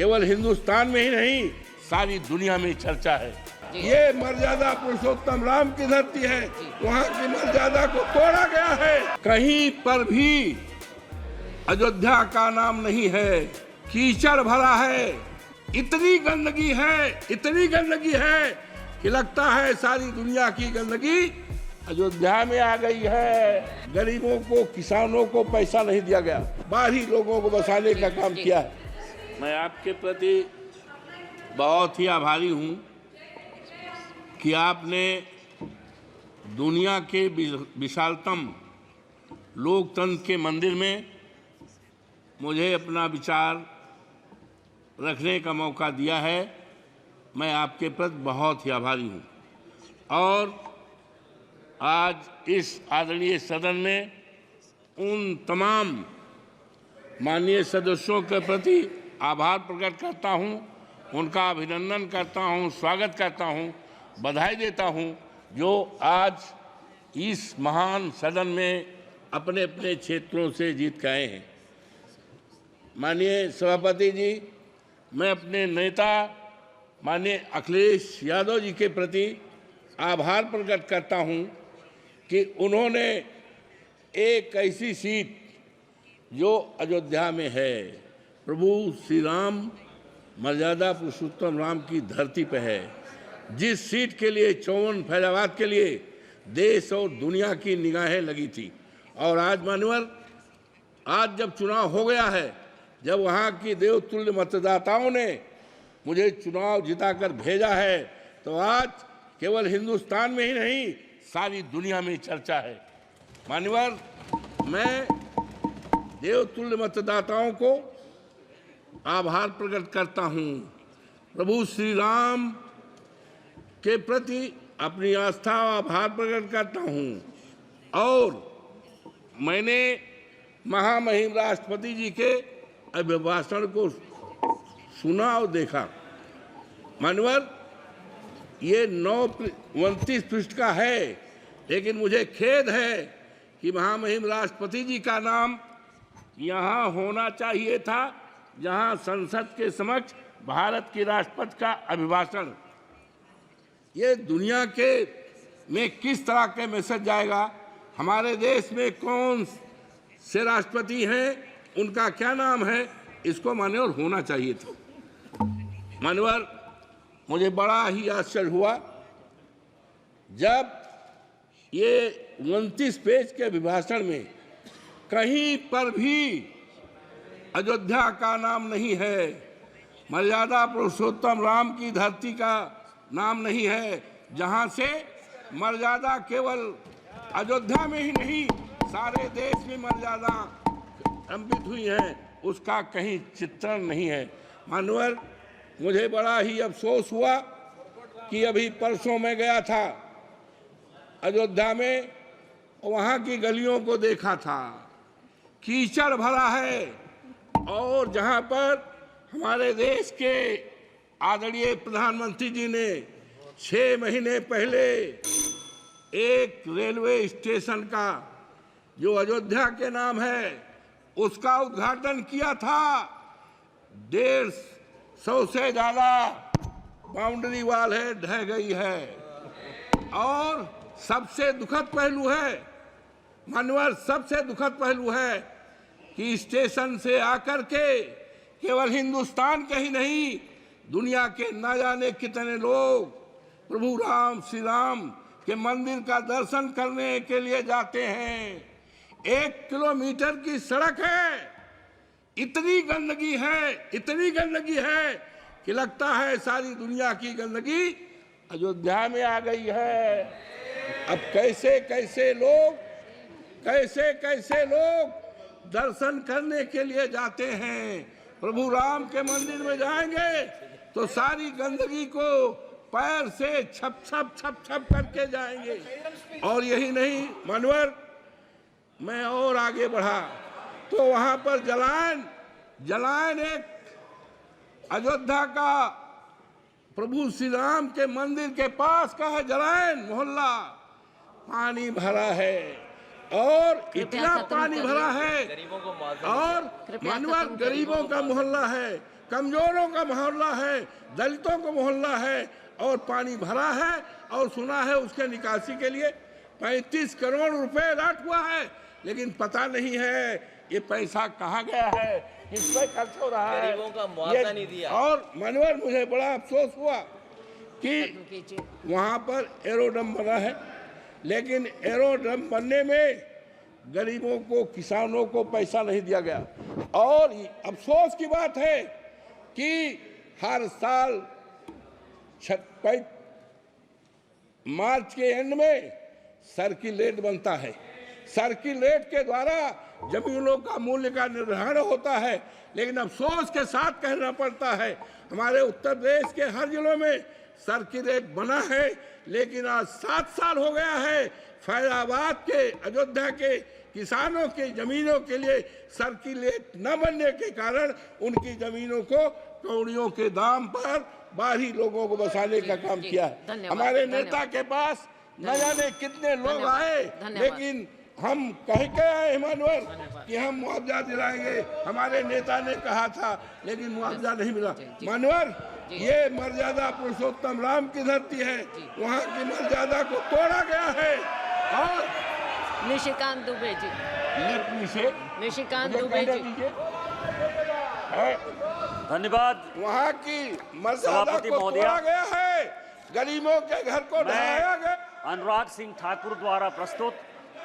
केवल हिंदुस्तान में ही नहीं सारी दुनिया में चर्चा है। ये मर्यादा पुरुषोत्तम राम की धरती है, वहाँ की मर्यादा को तोड़ा गया है। कहीं पर भी अयोध्या का नाम नहीं है, कीचड़ भरा है, इतनी गंदगी है कि लगता है सारी दुनिया की गंदगी अयोध्या में आ गई है। गरीबों को, किसानों को पैसा नहीं दिया गया, बाहरी लोगों को बसाने का काम किया है। मैं आपके प्रति बहुत ही आभारी हूँ कि आपने दुनिया के विशालतम लोकतंत्र के मंदिर में मुझे अपना विचार रखने का मौका दिया है। मैं आपके प्रति बहुत ही आभारी हूँ और आज इस आदरणीय सदन में उन तमाम माननीय सदस्यों के प्रति आभार प्रकट करता हूँ, उनका अभिनंदन करता हूँ, स्वागत करता हूँ, बधाई देता हूँ जो आज इस महान सदन में अपने अपने क्षेत्रों से जीत के आए हैं। माननीय सभापति जी, मैं अपने नेता माननीय अखिलेश यादव जी के प्रति आभार प्रकट करता हूँ कि उन्होंने एक ऐसी सीट जो अयोध्या में है, प्रभु श्री राम मर्यादा पुरुषोत्तम राम की धरती पे है, जिस सीट के लिए 54 फैजाबाद के लिए देश और दुनिया की निगाहें लगी थी। और आज मान्यवर, आज जब चुनाव हो गया है, जब वहाँ की देवतुल्य मतदाताओं ने मुझे चुनाव जिताकर भेजा है, तो आज केवल हिंदुस्तान में ही नहीं सारी दुनिया में चर्चा है। मान्यवर, मैं देवतुल्य मतदाताओं को आभार प्रकट करता हूँ, प्रभु श्री राम के प्रति अपनी आस्था और आभार प्रकट करता हूँ। और मैंने महामहिम राष्ट्रपति जी के अभिभाषण को सुना और देखा। मान्यवर, ये 29 पृष्ठ का है, लेकिन मुझे खेद है कि महामहिम राष्ट्रपति जी का नाम यहाँ होना चाहिए था, जहाँ संसद के समक्ष भारत के राष्ट्रपति का अभिभाषण। ये दुनिया के में किस तरह के मैसेज जाएगा, हमारे देश में कौन से राष्ट्रपति हैं, उनका क्या नाम है, इसको मान्यवर होना चाहिए था। मान्यवर, मुझे बड़ा ही आश्चर्य हुआ जब ये 29 पेज के अभिभाषण में कहीं पर भी अयोध्या का नाम नहीं है, मर्यादा पुरुषोत्तम राम की धरती का नाम नहीं है, जहां से मर्यादा केवल अयोध्या में ही नहीं सारे देश में मर्यादा अंकित हुई है, उसका कहीं चित्रण नहीं है। मान्यवर, मुझे बड़ा ही अफसोस हुआ कि अभी परसों मैं गया था अयोध्या में, वहाँ की गलियों को देखा था, कीचड़ भरा है। और जहाँ पर हमारे देश के आदरणीय प्रधानमंत्री जी ने 6 महीने पहले एक रेलवे स्टेशन का जो अयोध्या के नाम है उसका उद्घाटन किया था। 150 से ज़्यादा बाउंड्री वाल है, ढह गई है। और सबसे दुखद पहलू है मान्यवर, सबसे दुखद पहलू है कि स्टेशन से आकर के केवल हिंदुस्तान के ही नहीं दुनिया के न जाने कितने लोग प्रभु राम श्री राम के मंदिर का दर्शन करने के लिए जाते हैं। 1 किलोमीटर की सड़क है, इतनी गंदगी है कि लगता है सारी दुनिया की गंदगी अयोध्या में आ गई है। अब कैसे कैसे लोग दर्शन करने के लिए जाते हैं, प्रभु राम के मंदिर में जाएंगे तो सारी गंदगी को पैर से छप करके जाएंगे। और यही नहीं मान्यवर, मैं और आगे बढ़ा तो वहाँ पर जलायन एक अयोध्या का प्रभु श्री राम के मंदिर के पास का है जलायन मोहल्ला, पानी भरा है और इतना पानी भरा है। और मानवर गरीबों का मोहल्ला है कमजोरों का मोहल्ला है, दलितों का मोहल्ला है और पानी भरा है और सुना है उसके निकासी के लिए 35 करोड़ रुपए अलॉट हुआ है, लेकिन पता नहीं है ये पैसा कहाँ गया है, किस पे खर्च हो रहा है। गरीबों का मुआवजा नहीं दिया। और मनोहर, मुझे बड़ा अफसोस हुआ कि वहाँ पर एरोड्रम बना है, लेकिन एरोड्रम बनने में गरीबों को, किसानों को पैसा नहीं दिया गया। और अफसोस की बात है कि हर साल मार्च के एंड में सर्किल रेट बनता है। सर्किल रेट के द्वारा जमीनों का मूल्य का निर्धारण होता है, लेकिन अफसोस के साथ कहना पड़ता है हमारे उत्तर प्रदेश के हर जिलों में सर्किल रेट बना है, लेकिन आज 7 साल हो गया है फैजाबाद के, अयोध्या के किसानों की जमीनों के लिए सर्किल रेट न बनने के कारण उनकी जमीनों को कौड़ियों के दाम पर बाहरी लोगों को बसाने का काम किया है। हमारे नेता के पास न जाने कितने लोग आए, लेकिन हम कह के आए मनोहर कि हम मुआवजा दिलाएंगे, हमारे नेता ने कहा था, लेकिन मुआवजा नहीं मिला। मनोहर, ये मर्यादा पुरुषोत्तम राम की धरती है, वहाँ की मर्यादा को तोड़ा गया है। और निशिकांत दुबे जी, निशिकांत दुबे जी, धन्यवाद। वहाँ की मर्यादा को तोड़ा गया है, गरीबों के घर को ढहाया गया। अनुराग सिंह ठाकुर द्वारा प्रस्तुत